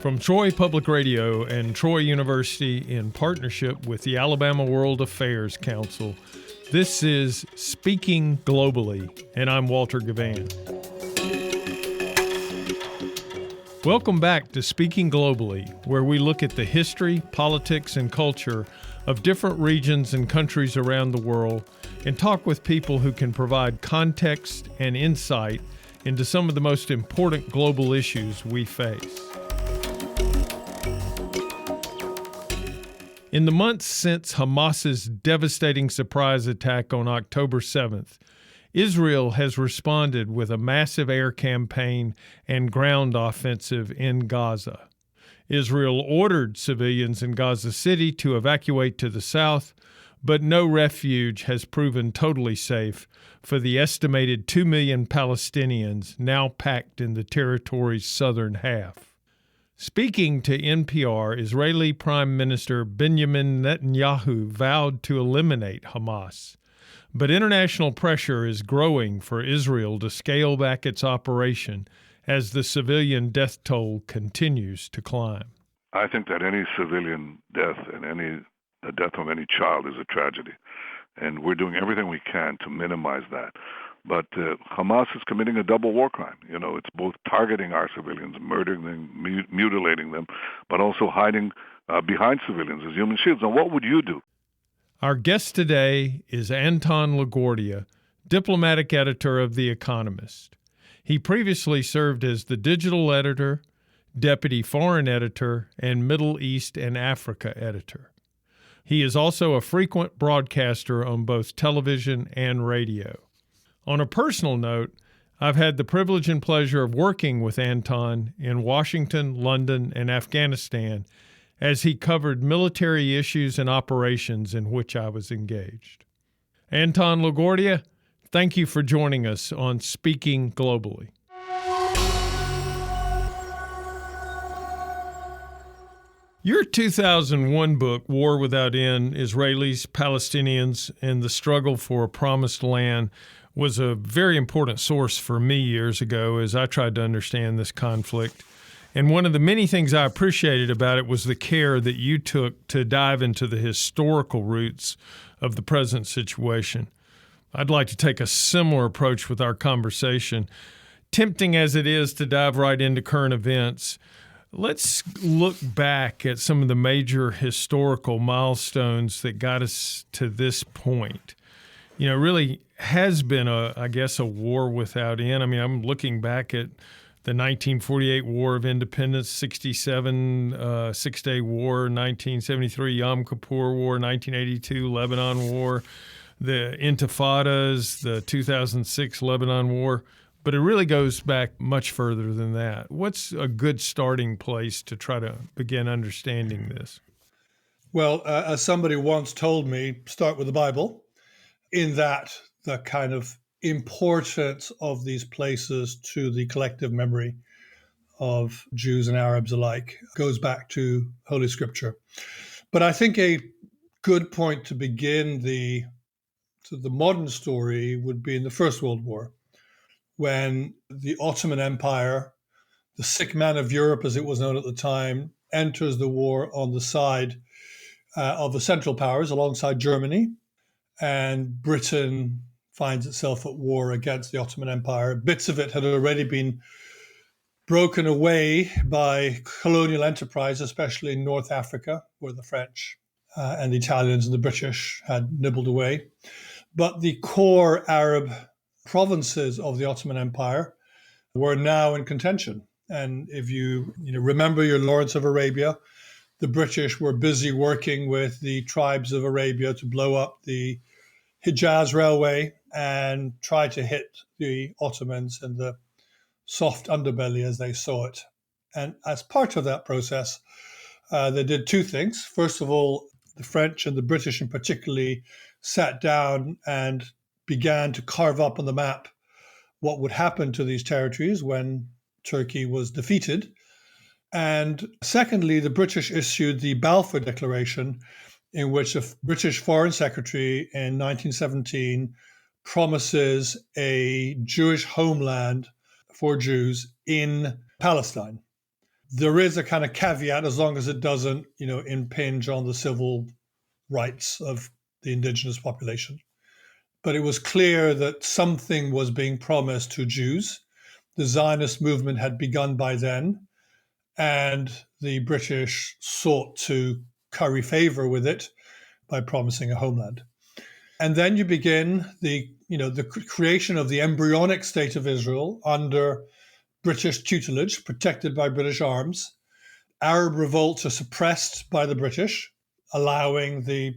From Troy Public Radio and Troy University in partnership with the Alabama World Affairs Council, this is Speaking Globally, and I'm Walter Gavan. Welcome back to Speaking Globally, where we look at the history, politics, and culture of different regions and countries around the world and talk with people who can provide context and insight into some of the most important global issues we face. In the months since Hamas's devastating surprise attack on October 7th, Israel has responded with a massive air campaign and ground offensive in Gaza. Israel ordered civilians in Gaza City to evacuate to the south, but no refuge has proven totally safe for the estimated 2 million Palestinians now packed in the territory's southern half. Speaking to NPR, Israeli Prime Minister Benjamin Netanyahu vowed to eliminate Hamas. But international pressure is growing for Israel to scale back its operation as the civilian death toll continues to climb. I think that any civilian death and the death of any child is a tragedy. And we're doing everything we can to minimize that. But Hamas is committing a double war crime. You know, it's both targeting our civilians, murdering them, mutilating them, but also hiding behind civilians as human shields. Now, what would you do? Our guest today is Anton La Guardia, diplomatic editor of The Economist. He previously served as the digital editor, deputy foreign editor, and Middle East and Africa editor. He is also a frequent broadcaster on both television and radio. On a personal note, I've had the privilege and pleasure of working with Anton in Washington, London, and Afghanistan as he covered military issues and operations in which I was engaged. Anton La Guardia, thank you for joining us on Speaking Globally. Your 2001 book, War Without End, Israelis, Palestinians, and the Struggle for a Promised Land, was a very important source for me years ago as I tried to understand this conflict. And one of the many things I appreciated about it was the care that you took to dive into the historical roots of the present situation. I'd like to take a similar approach with our conversation. Tempting as it is to dive right into current events, let's look back at some of the major historical milestones that got us to this point. You know, really has been a war without end. I mean, I'm looking back at the 1948 War of Independence, 67 Six-Day War, 1973 Yom Kippur War, 1982 Lebanon War, the Intifadas, the 2006 Lebanon War. But it really goes back much further than that. What's a good starting place to try to begin understanding this? Well, as somebody once told me, start with the Bible, in that the kind of importance of these places to the collective memory of Jews and Arabs alike goes back to Holy Scripture. But I think a good point to begin the modern story would be in the First World War, when the Ottoman Empire, the sick man of Europe as it was known at the time, enters the war on the side of the Central Powers alongside Germany, and Britain finds itself at war against the Ottoman Empire. Bits of it had already been broken away by colonial enterprise, especially in North Africa, where the French and the Italians and the British had nibbled away. But the core Arab provinces of the Ottoman Empire were now in contention. And if you remember your Lawrence of Arabia, the British were busy working with the tribes of Arabia to blow up the Hijaz Railway and try to hit the Ottomans in the soft underbelly as they saw it. And as part of that process, they did two things. First of all, the French and the British in particularly sat down and began to carve up on the map what would happen to these territories when Turkey was defeated. And secondly, the British issued the Balfour Declaration, in which the British Foreign Secretary in 1917 promises a Jewish homeland for Jews in Palestine. There is a kind of caveat as long as it doesn't, impinge on the civil rights of the indigenous population. But it was clear that something was being promised to Jews. The Zionist movement had begun by then, and the British sought to curry favor with it by promising a homeland. And then you begin the creation of the embryonic state of Israel under British tutelage, protected by British arms. Arab revolts are suppressed by the British, allowing the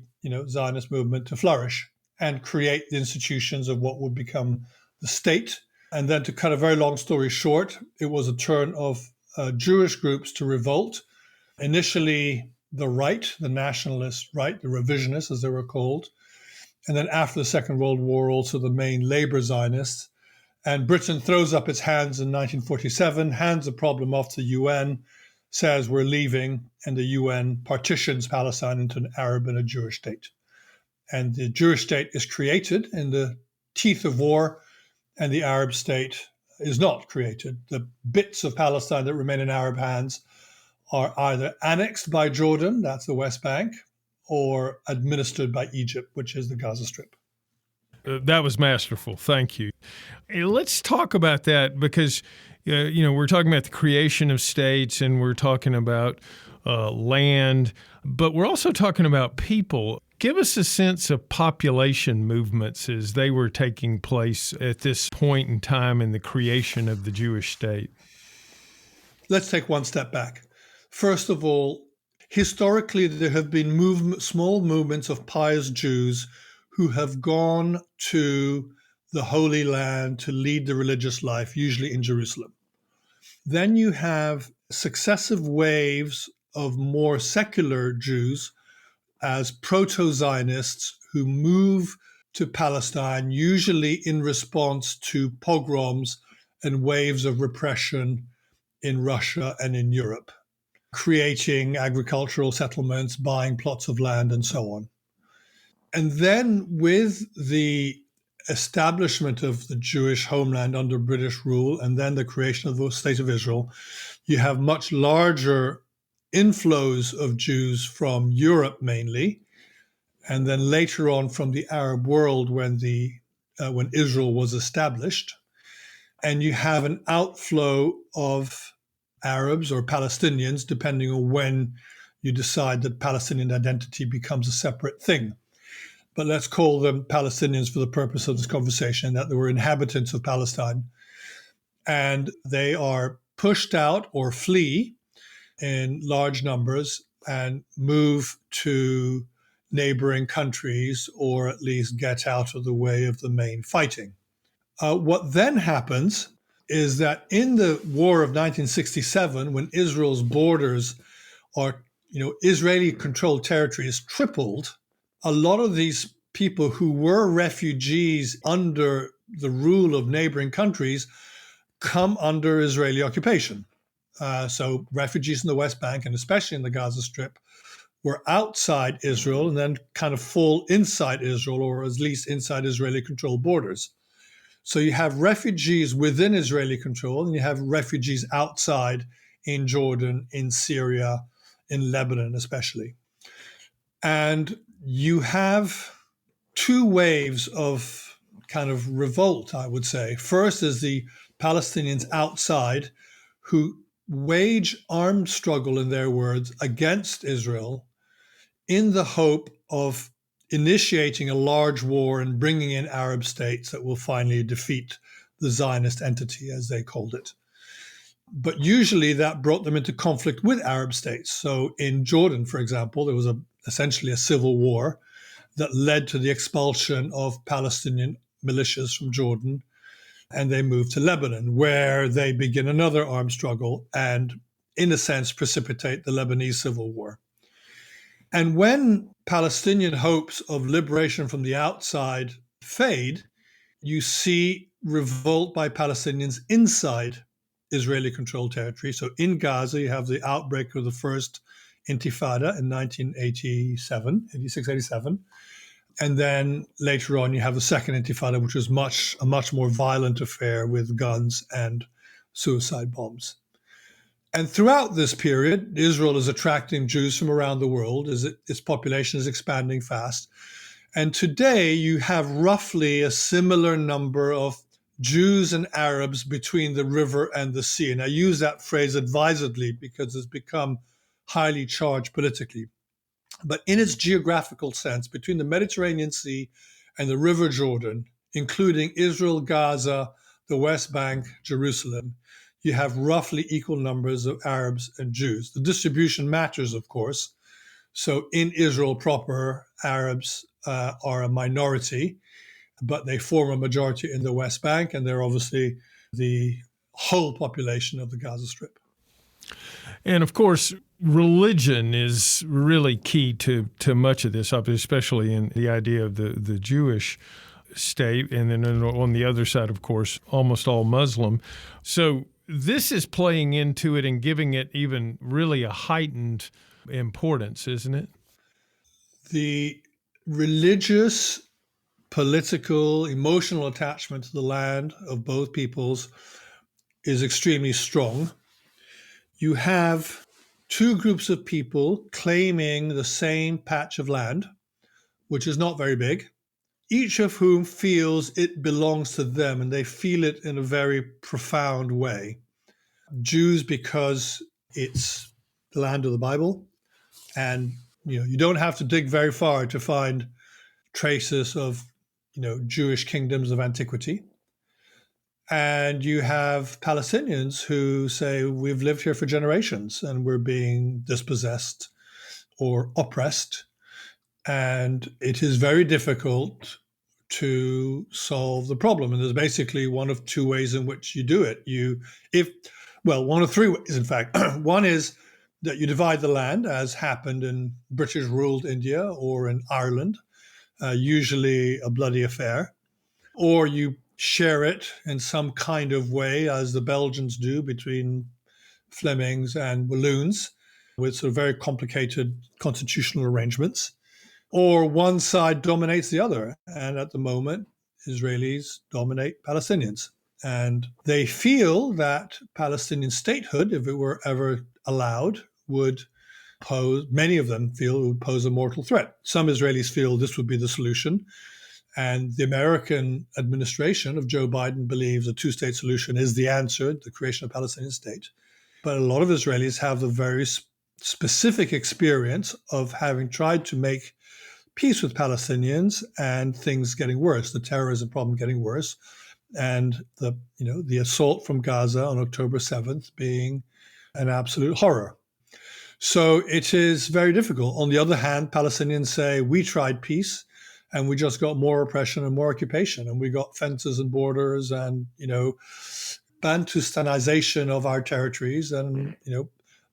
Zionist movement to flourish and create the institutions of what would become the state. And then, to cut a very long story short, it was a turn of Jewish groups to revolt. Initially, the right, the nationalist right, the revisionists as they were called. And then after the Second World War, also the main labor Zionists. And Britain throws up its hands in 1947, hands the problem off to the UN, says we're leaving, and the UN partitions Palestine into an Arab and a Jewish state. And the Jewish state is created in the teeth of war, and the Arab state is not created. The bits of Palestine that remain in Arab hands are either annexed by Jordan, that's the West Bank, or administered by Egypt, which is the Gaza Strip. That was masterful. Thank you. Hey, let's talk about that because, we're talking about the creation of states and we're talking about land, but we're also talking about people. Give us a sense of population movements as they were taking place at this point in time in the creation of the Jewish state. Let's take one step back. First of all, historically, there have been small movements of pious Jews who have gone to the Holy Land to lead the religious life, usually in Jerusalem. Then you have successive waves of more secular Jews as proto-Zionists who move to Palestine, usually in response to pogroms and waves of repression in Russia and in Europe, creating agricultural settlements, buying plots of land, and so on. And then with the establishment of the Jewish homeland under British rule, and then the creation of the State of Israel, you have much larger inflows of Jews from Europe mainly, and then later on from the Arab world when Israel was established. And you have an outflow of Arabs or Palestinians, depending on when you decide that Palestinian identity becomes a separate thing. But let's call them Palestinians for the purpose of this conversation, that they were inhabitants of Palestine. And they are pushed out or flee in large numbers and move to neighboring countries, or at least get out of the way of the main fighting. What then happens is that in the war of 1967, when Israel's borders are, Israeli-controlled territories tripled, a lot of these people who were refugees under the rule of neighboring countries come under Israeli occupation. So refugees in the West Bank, and especially in the Gaza Strip, were outside Israel and then kind of fall inside Israel, or at least inside Israeli-controlled borders. So you have refugees within Israeli control, and you have refugees outside in Jordan, in Syria, in Lebanon especially. And you have two waves of kind of revolt, I would say. First is the Palestinians outside who wage armed struggle, in their words, against Israel in the hope of initiating a large war and bringing in Arab states that will finally defeat the Zionist entity, as they called it. But usually that brought them into conflict with Arab states. So in Jordan, for example, there was essentially a civil war that led to the expulsion of Palestinian militias from Jordan, and they moved to Lebanon, where they begin another armed struggle and, in a sense, precipitate the Lebanese civil war. And when Palestinian hopes of liberation from the outside fade, you see revolt by Palestinians inside Israeli-controlled territory. So in Gaza, you have the outbreak of the first Intifada in 86, 87. And then later on, you have the second Intifada, which was a much more violent affair with guns and suicide bombs. And throughout this period, Israel is attracting Jews from around the world as its population is expanding fast. And today you have roughly a similar number of Jews and Arabs between the river and the sea. And I use that phrase advisedly because it's become highly charged politically. But in its geographical sense, between the Mediterranean Sea and the River Jordan, including Israel, Gaza, the West Bank, Jerusalem, you have roughly equal numbers of Arabs and Jews. The distribution matters, of course. So in Israel proper, Arabs are a minority, but they form a majority in the West Bank, and they're obviously the whole population of the Gaza Strip. And of course, religion is really key to much of this, especially in the idea of the Jewish state. And then on the other side, of course, almost all Muslim. So this is playing into it and giving it even really a heightened importance, isn't it? The religious, political, emotional attachment to the land of both peoples is extremely strong. You have two groups of people claiming the same patch of land, which is not very big, each of whom feels it belongs to them, and they feel it in a very profound way. Jews because it's the land of the Bible, and you don't have to dig very far to find traces of Jewish kingdoms of antiquity. And you have Palestinians who say we've lived here for generations and we're being dispossessed or oppressed, and it is very difficult to solve the problem. And there's basically one of two ways in which you do it. One of three ways, in fact. One is that you divide the land, as happened in British-ruled India or in Ireland, usually a bloody affair, or you share it in some kind of way, as the Belgians do between Flemings and Walloons, with sort of very complicated constitutional arrangements, or one side dominates the other. And at the moment, Israelis dominate Palestinians. And they feel that Palestinian statehood, if it were ever allowed, many of them feel it would pose a mortal threat. Some Israelis feel this would be the solution. And the American administration of Joe Biden believes a two-state solution is the answer, the creation of a Palestinian state. But a lot of Israelis have the very specific experience of having tried to make peace with Palestinians and things getting worse, the terrorism problem getting worse, and the assault from Gaza on October 7th being an absolute horror. So it is very difficult. On the other hand, Palestinians say, we tried peace and we just got more oppression and more occupation, and we got fences and borders and, Bantustanization of our territories, and,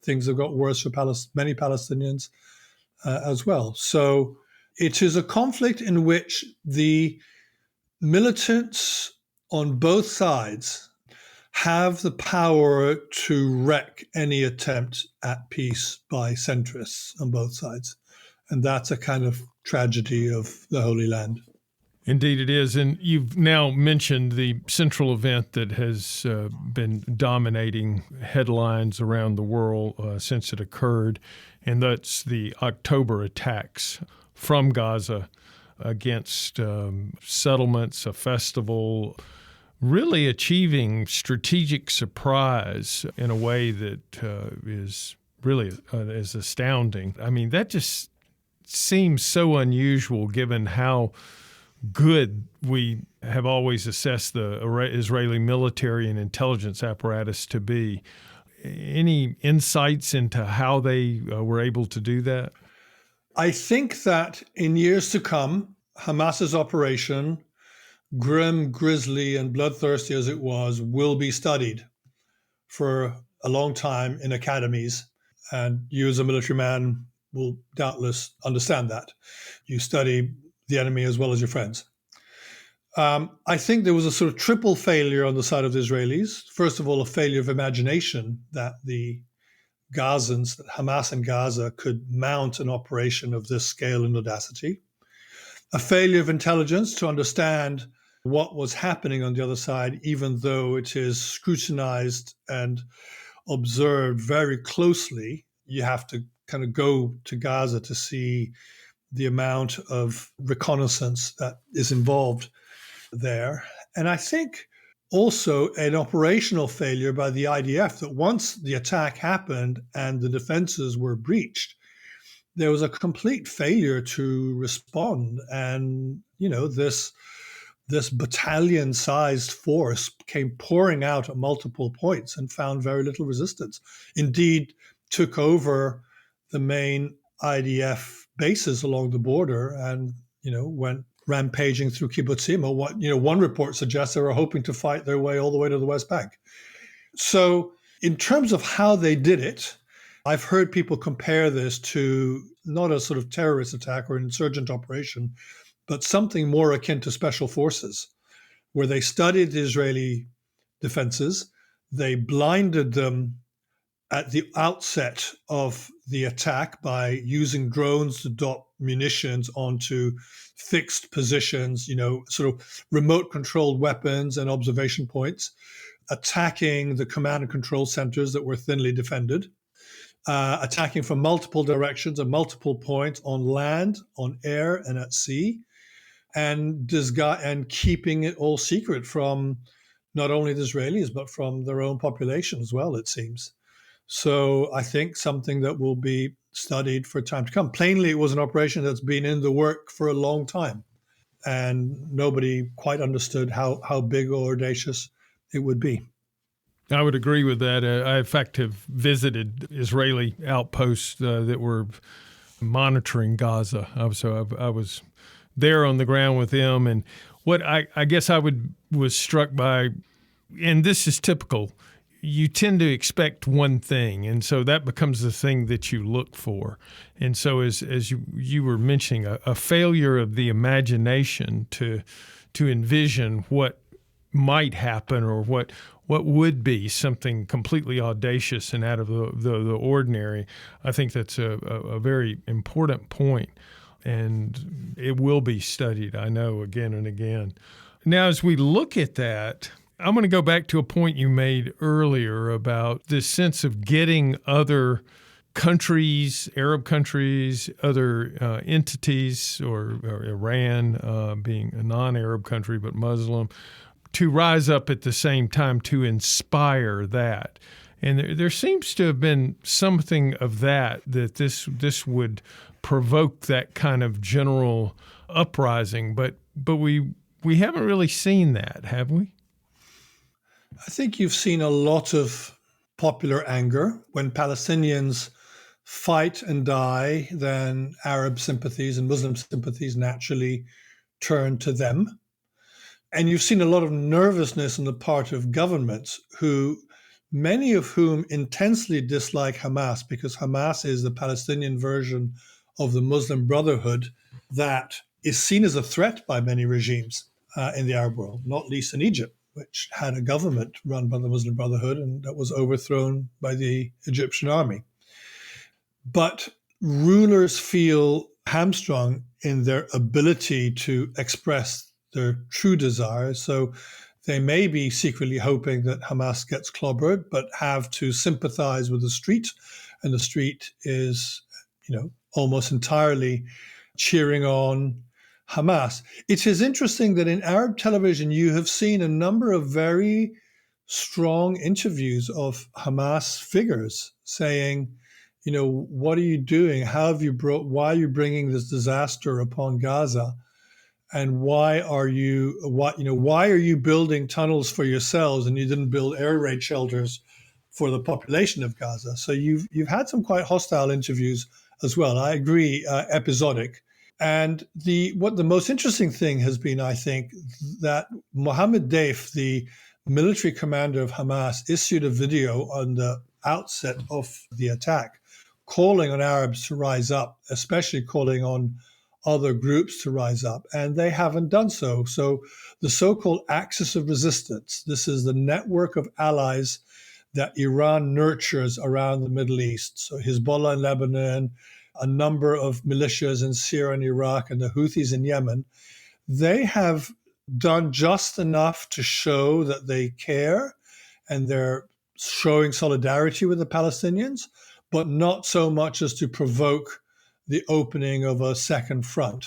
things have got worse for many Palestinians as well. So it is a conflict in which the militants on both sides have the power to wreck any attempt at peace by centrists on both sides. And that's a kind of tragedy of the Holy Land. Indeed it is. And you've now mentioned the central event that has been dominating headlines around the world since it occurred, and that's the October attacks from Gaza against settlements, a festival, really achieving strategic surprise in a way that is really is astounding. I mean, that just seems so unusual given how good we have always assessed the Israeli military and intelligence apparatus to be. Any insights into how they were able to do that? I think that in years to come, Hamas's operation, grim, grisly, and bloodthirsty as it was, will be studied for a long time in academies. And you as a military man will doubtless understand that. You study the enemy as well as your friends. I think there was a sort of triple failure on the side of the Israelis. First of all, a failure of imagination that the Gazans, that Hamas and Gaza could mount an operation of this scale and audacity. A failure of intelligence to understand what was happening on the other side, even though it is scrutinized and observed very closely. You have to kind of go to Gaza to see the amount of reconnaissance that is involved there. And I think also an operational failure by the IDF that once the attack happened and the defenses were breached, there was a complete failure to respond. And, this battalion-sized force came pouring out at multiple points and found very little resistance. Indeed, took over the main IDF bases along the border and, went rampaging through kibbutzim. One report suggests they were hoping to fight their way all the way to the West Bank. So in terms of how they did it, I've heard people compare this to not a sort of terrorist attack or an insurgent operation, but something more akin to special forces, where they studied the Israeli defenses, they blinded them at the outset of the attack by using drones to drop munitions onto fixed positions, sort of remote controlled weapons and observation points, attacking the command and control centers that were thinly defended, attacking from multiple directions and multiple points on land, on air, and at sea, and keeping it all secret from not only the Israelis, but from their own population as well, it seems. So I think something that will be studied for time to come. Plainly, it was an operation that's been in the work for a long time, and nobody quite understood how big or audacious it would be. I would agree with that. I, in fact, have visited Israeli outposts that were monitoring Gaza. So I was there on the ground with them. And what I guess was struck by, and this is typical, you tend to expect one thing, and so that becomes the thing that you look for. And so as you were mentioning, a failure of the imagination to envision what might happen or what would be something completely audacious and out of the ordinary, I think that's a very important point, and it will be studied, I know, again and again. Now, as we look at that, I'm going to go back to a point you made earlier about this sense of getting other countries, Arab countries, other entities, or Iran being a non-Arab country but Muslim, to rise up at the same time to inspire that. And there seems to have been something of that this would provoke that kind of general uprising, but we haven't really seen that, have we? I think you've seen a lot of popular anger. When Palestinians fight and die, then Arab sympathies and Muslim sympathies naturally turn to them. And you've seen a lot of nervousness on the part of governments, many of whom intensely dislike Hamas, because Hamas is the Palestinian version of the Muslim Brotherhood that is seen as a threat by many regimes in the Arab world, not least in Egypt, which had a government run by the Muslim Brotherhood and that was overthrown by the Egyptian army. But rulers feel hamstrung in their ability to express their true desires. So they may be secretly hoping that Hamas gets clobbered, but have to sympathize with the street. And the street is, almost entirely cheering on Hamas. It is interesting that in Arab television, you have seen a number of very strong interviews of Hamas figures saying, what are you doing? Why are you bringing this disaster upon Gaza? And why are you building tunnels for yourselves and you didn't build air raid shelters for the population of Gaza? So you've had some quite hostile interviews as well. I agree, episodic. And the most interesting thing has been, I think, that Mohammed Deif, the military commander of Hamas, issued a video on the outset of the attack, calling on Arabs to rise up, especially calling on other groups to rise up, and they haven't done so. So the so-called axis of resistance, this is the network of allies that Iran nurtures around the Middle East. So Hezbollah in Lebanon, a number of militias in Syria and Iraq, and the Houthis in Yemen, they have done just enough to show that they care and they're showing solidarity with the Palestinians, but not so much as to provoke the opening of a second front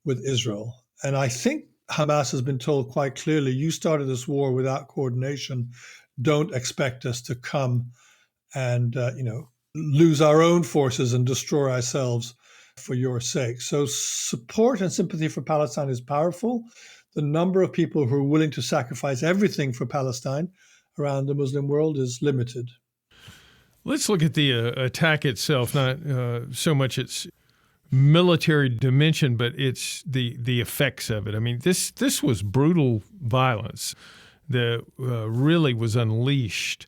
with Israel. And I think Hamas has been told quite clearly, you started this war without coordination. Don't expect us to come and lose our own forces and destroy ourselves for your sake. So support and sympathy for Palestine is powerful. The number of people who are willing to sacrifice everything for Palestine around the Muslim world is limited. Let's look at the attack itself, not so much its military dimension, but it's the effects of it. I mean, this was brutal violence that really was unleashed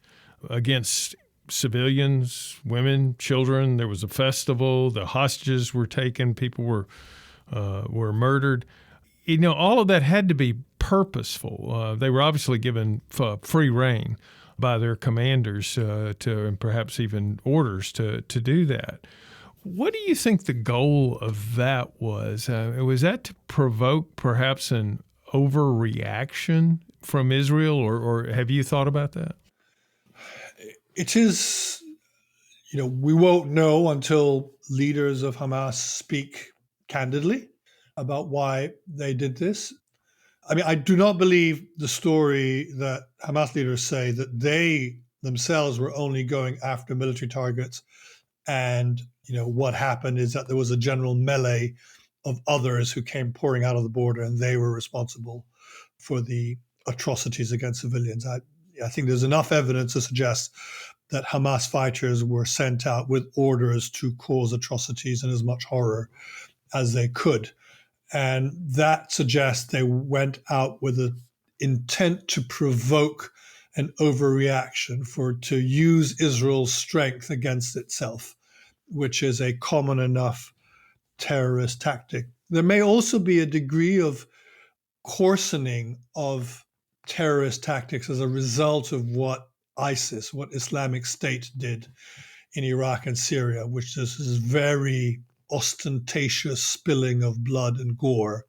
against civilians, women, children. There was a festival. The hostages were taken. People were murdered. All of that had to be purposeful. They were obviously given free rein by their commanders and perhaps even orders to do that. What do you think the goal of that was? Was that to provoke perhaps an overreaction from Israel, or have you thought about that? It is, we won't know until leaders of Hamas speak candidly about why they did this. I mean, I do not believe the story that Hamas leaders say that they themselves were only going after military targets. And, what happened is that there was a general melee of others who came pouring out of the border, and they were responsible for the atrocities against civilians. I think there's enough evidence to suggest that Hamas fighters were sent out with orders to cause atrocities and as much horror as they could. And that suggests they went out with an intent to provoke an overreaction, to use Israel's strength against itself, which is a common enough terrorist tactic. There may also be a degree of coarsening of terrorist tactics as a result of what Islamic State did in Iraq and Syria, which is this very ostentatious spilling of blood and gore.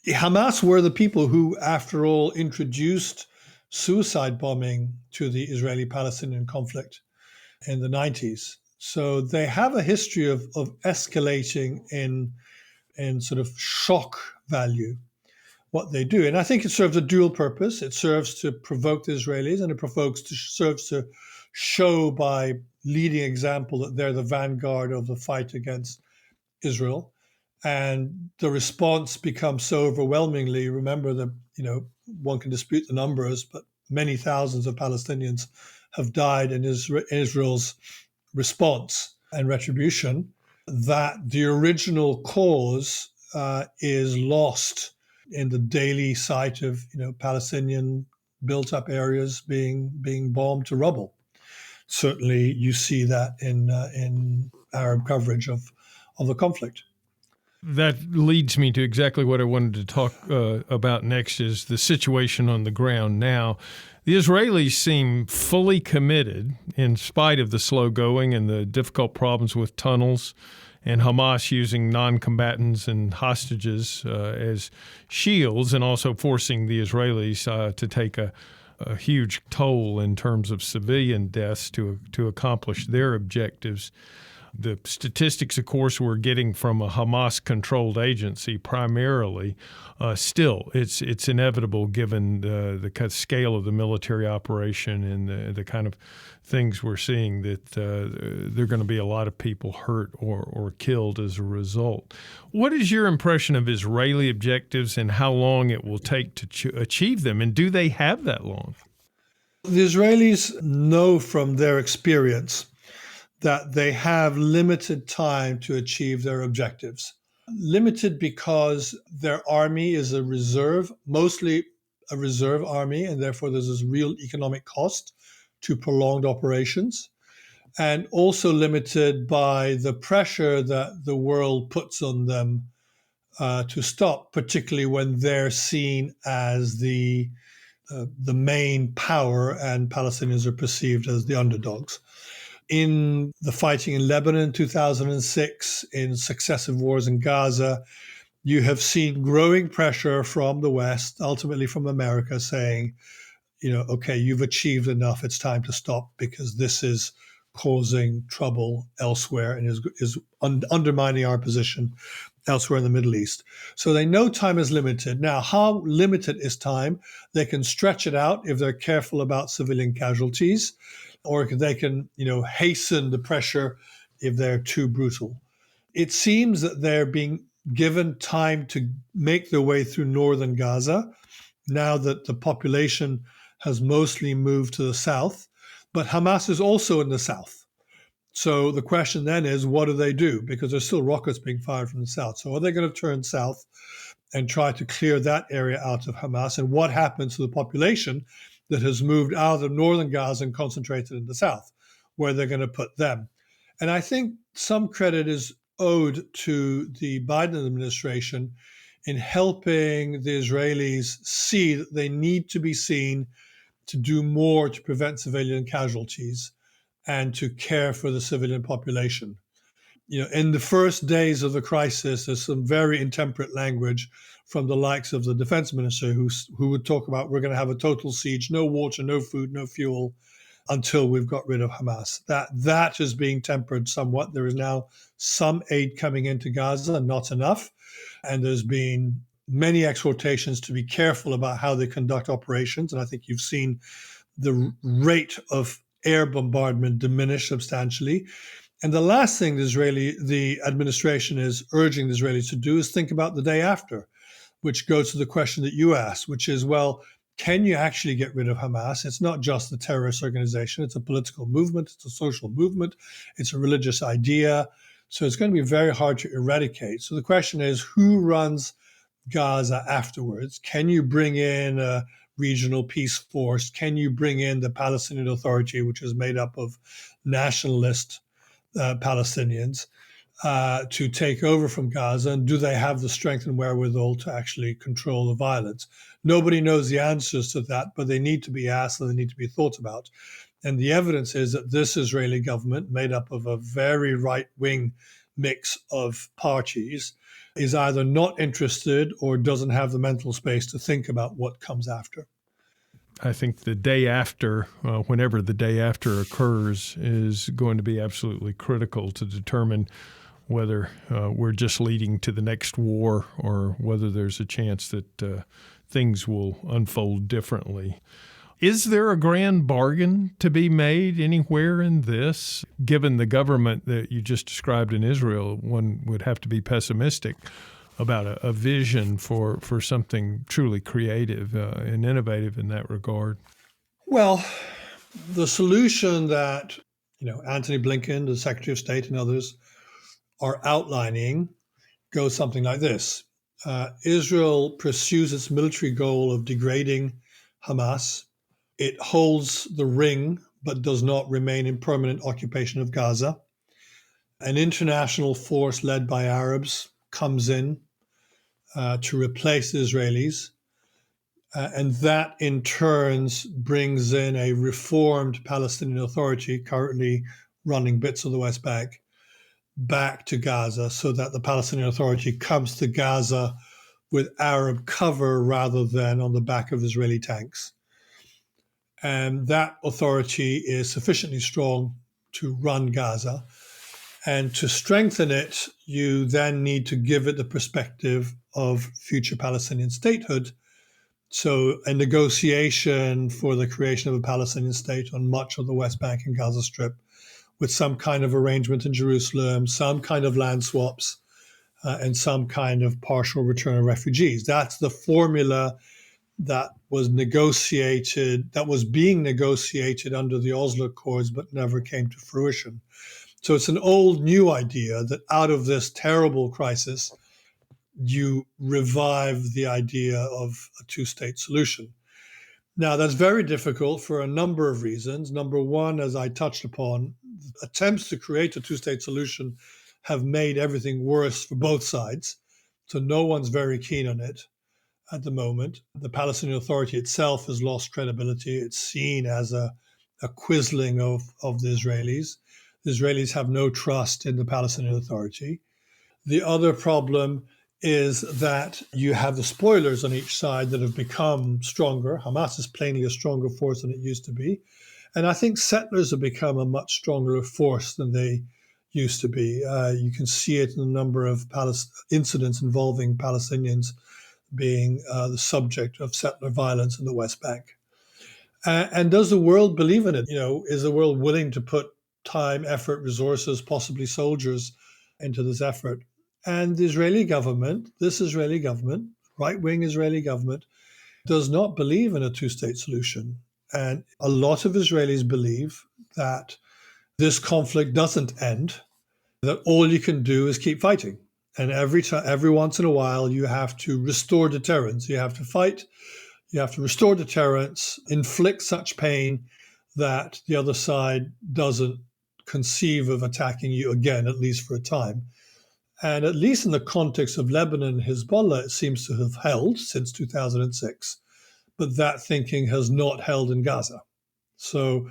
Hamas were the people who, after all, introduced suicide bombing to the Israeli-Palestinian conflict in the 90s. So they have a history of escalating in sort of shock value what they do. And I think it serves a dual purpose. It serves to provoke the Israelis, and it serves to show by leading example that they're the vanguard of the fight against Israel. And the response becomes so overwhelmingly, remember that, one can dispute the numbers, but many thousands of Palestinians have died in Israel's response and retribution, that the original cause is lost in the daily sight of Palestinian built-up areas being bombed to rubble. Certainly, you see that in Arab coverage of the conflict. That leads me to exactly what I wanted to talk about next, is the situation on the ground now. The Israelis seem fully committed, in spite of the slow going and the difficult problems with tunnels, and Hamas using non-combatants and hostages as shields, and also forcing the Israelis to take a huge toll in terms of civilian deaths to accomplish their objectives. The statistics, of course, we're getting from a Hamas-controlled agency primarily. Still, it's inevitable given the scale of the military operation and the kind of things we're seeing that there are going to be a lot of people hurt or killed as a result. What is your impression of Israeli objectives and how long it will take to achieve them? And do they have that long? The Israelis know from their experience that they have limited time to achieve their objectives. Limited because their army is mostly a reserve army, and therefore there's this real economic cost to prolonged operations. And also limited by the pressure that the world puts on them to stop, particularly when they're seen as the main power and Palestinians are perceived as the underdogs. In the fighting in Lebanon in 2006, in successive wars in Gaza, you have seen growing pressure from the West, ultimately from America, saying okay, you've achieved enough. It's time to stop because this is causing trouble elsewhere and is undermining our position elsewhere in the Middle East. So they know time is limited. Now, how limited is time? They can stretch it out if they're careful about civilian casualties, or they can, hasten the pressure if they're too brutal. It seems that they're being given time to make their way through northern Gaza now that the population has mostly moved to the south, but Hamas is also in the south. So the question then is, what do they do? Because there's still rockets being fired from the south. So are they going to turn south and try to clear that area out of Hamas? And what happens to the population that has moved out of northern Gaza and concentrated in the south? Where they're going to put them? And I think some credit is owed to the Biden administration in helping the Israelis see that they need to be seen to do more to prevent civilian casualties and to care for the civilian population. In the first days of the crisis, there's some very intemperate language from the likes of the defense minister who would talk about, we're going to have a total siege, no water, no food, no fuel until we've got rid of Hamas. That is being tempered somewhat. There is now some aid coming into Gaza, not enough. And there's been many exhortations to be careful about how they conduct operations. And I think you've seen the rate of air bombardment diminish substantially. And the last thing the administration is urging the Israelis to do is think about the day after, which goes to the question that you asked, which is, well, can you actually get rid of Hamas? It's not just a terrorist organization. It's a political movement. It's a social movement. It's a religious idea. So it's going to be very hard to eradicate. So the question is, who runs Gaza afterwards? Can you bring in a regional peace force? Can you bring in the Palestinian Authority, which is made up of nationalist Palestinians, to take over from Gaza? And do they have the strength and wherewithal to actually control the violence? Nobody knows the answers to that, but they need to be asked and they need to be thought about. And the evidence is that this Israeli government, made up of a very right-wing mix of parties, is either not interested or doesn't have the mental space to think about what comes after. I think the day after, whenever the day after occurs, is going to be absolutely critical to determine whether we're just leading to the next war or whether there's a chance that things will unfold differently. Is there a grand bargain to be made anywhere in this? Given the government that you just described in Israel, one would have to be pessimistic about a vision for something truly creative and innovative in that regard. Well, the solution that Antony Blinken, the Secretary of State, and others are outlining goes something like this. Israel pursues its military goal of degrading Hamas. It holds the ring, but does not remain in permanent occupation of Gaza. An international force led by Arabs comes in to replace the Israelis. And that in turn brings in a reformed Palestinian Authority, currently running bits of the West Bank, back to Gaza, so that the Palestinian Authority comes to Gaza with Arab cover rather than on the back of Israeli tanks. And that authority is sufficiently strong to run Gaza. And to strengthen it, you then need to give it the perspective of future Palestinian statehood. So a negotiation for the creation of a Palestinian state on much of the West Bank and Gaza Strip, with some kind of arrangement in Jerusalem, some kind of land swaps, and some kind of partial return of refugees. That's the formula that was negotiated, that was being negotiated under the Oslo Accords, but never came to fruition. So it's an old new idea that out of this terrible crisis, you revive the idea of a two-state solution. Now, that's very difficult for a number of reasons. Number one, as I touched upon, attempts to create a two-state solution have made everything worse for both sides. So no one's very keen on it at the moment. The Palestinian Authority itself has lost credibility. It's seen as a quisling of the Israelis. The Israelis have no trust in the Palestinian Authority. The other problem is that you have the spoilers on each side that have become stronger. Hamas is plainly a stronger force than it used to be. And I think settlers have become a much stronger force than they used to be. You can see it in a number of incidents involving Palestinians being the subject of settler violence in the West Bank. And does the world believe in it? Is the world willing to put time, effort, resources, possibly soldiers into this effort? And the Israeli government, right-wing Israeli government, does not believe in a two-state solution. And a lot of Israelis believe that this conflict doesn't end, that all you can do is keep fighting. And every once in a while, you have to restore deterrence. You have to fight, you have to restore deterrence, inflict such pain that the other side doesn't conceive of attacking you again, at least for a time. And at least in the context of Lebanon and Hezbollah, it seems to have held since 2006. But that thinking has not held in Gaza. So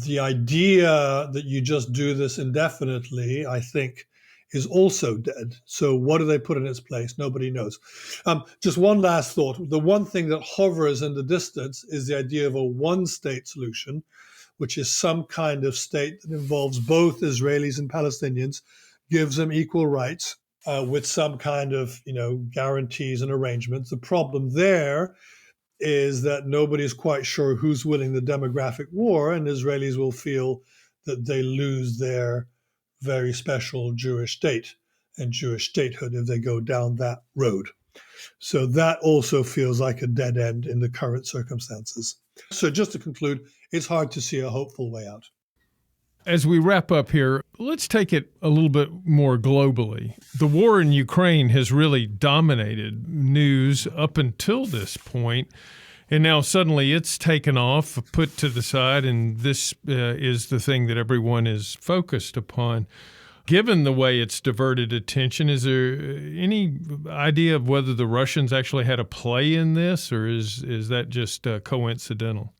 the idea that you just do this indefinitely, I think, is also dead. So what do they put in its place? Nobody knows. Just one last thought. The one thing that hovers in the distance is the idea of a one-state solution, which is some kind of state that involves both Israelis and Palestinians, gives them equal rights with some kind of, guarantees and arrangements. The problem there is that nobody's quite sure who's winning the demographic war, and Israelis will feel that they lose their very special Jewish state and Jewish statehood if they go down that road. So that also feels like a dead end in the current circumstances. So just to conclude, it's hard to see a hopeful way out. As we wrap up here, let's take it a little bit more globally. The war in Ukraine has really dominated news up until this point, and now suddenly it's taken off, put to the side, and this is the thing that everyone is focused upon. Given the way it's diverted attention, is there any idea of whether the Russians actually had a play in this, or is that just coincidental?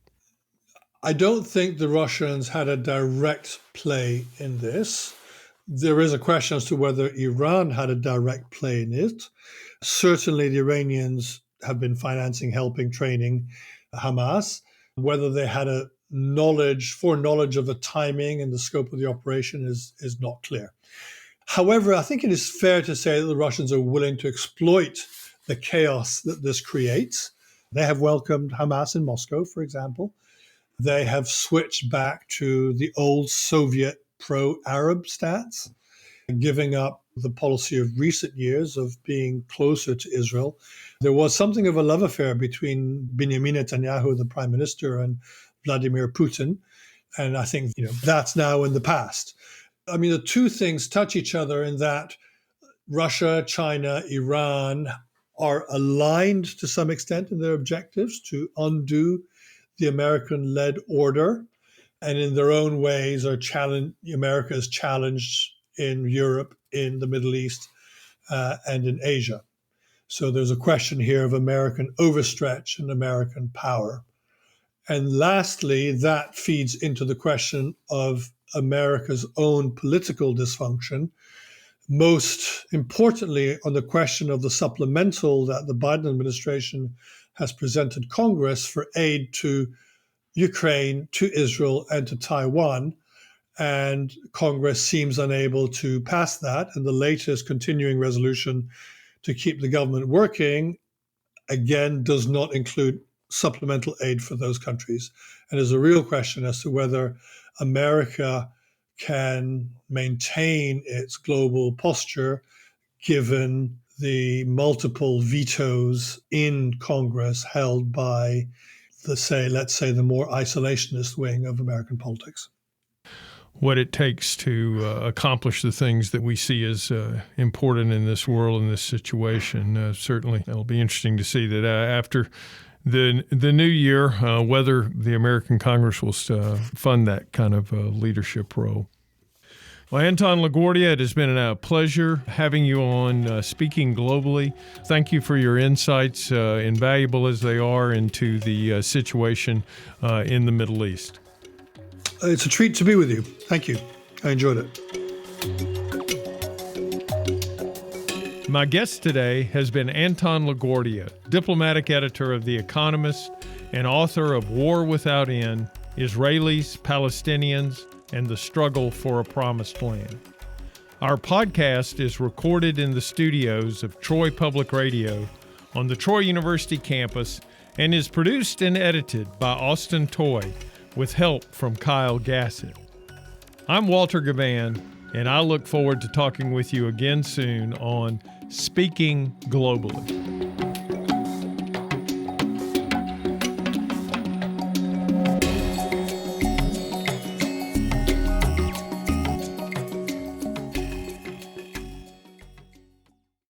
I don't think the Russians had a direct play in this. There is a question as to whether Iran had a direct play in it. Certainly, the Iranians have been financing, helping, training Hamas. Whether they had a foreknowledge of the timing and the scope of the operation is not clear. However, I think it is fair to say that the Russians are willing to exploit the chaos that this creates. They have welcomed Hamas in Moscow, for example. They have switched back to the old Soviet pro-Arab stance, giving up the policy of recent years of being closer to Israel. There was something of a love affair between Benjamin Netanyahu, the prime minister, and Vladimir Putin. And I think that's now in the past. I mean, the two things touch each other in that Russia, China, Iran are aligned to some extent in their objectives to undo the American-led order, and in their own ways America is challenged in Europe, in the Middle East, and in Asia. So there's a question here of American overstretch and American power. And lastly, that feeds into the question of America's own political dysfunction, most importantly on the question of the supplemental that the Biden administration has presented Congress for aid to Ukraine, to Israel, and to Taiwan. And Congress seems unable to pass that. And the latest continuing resolution to keep the government working, again, does not include supplemental aid for those countries. And there's a real question as to whether America can maintain its global posture given the multiple vetoes in Congress held by let's say the more isolationist wing of American politics. What it takes to accomplish the things that we see as important in this world, in this situation. Certainly, it'll be interesting to see that after the new year, whether the American Congress will fund that kind of leadership role. Well, Anton La Guardia, it has been a pleasure having you on Speaking Globally. Thank you for your insights, invaluable as they are, into the situation in the Middle East. It's a treat to be with you. Thank you. I enjoyed it. My guest today has been Anton La Guardia, diplomatic editor of The Economist and author of War Without End, Israelis, Palestinians, and the Struggle for a Promised Land. Our podcast is recorded in the studios of Troy Public Radio on the Troy University campus and is produced and edited by Austin Toy with help from Kyle Gassett. I'm Walter Gavan, and I look forward to talking with you again soon on Speaking Globally.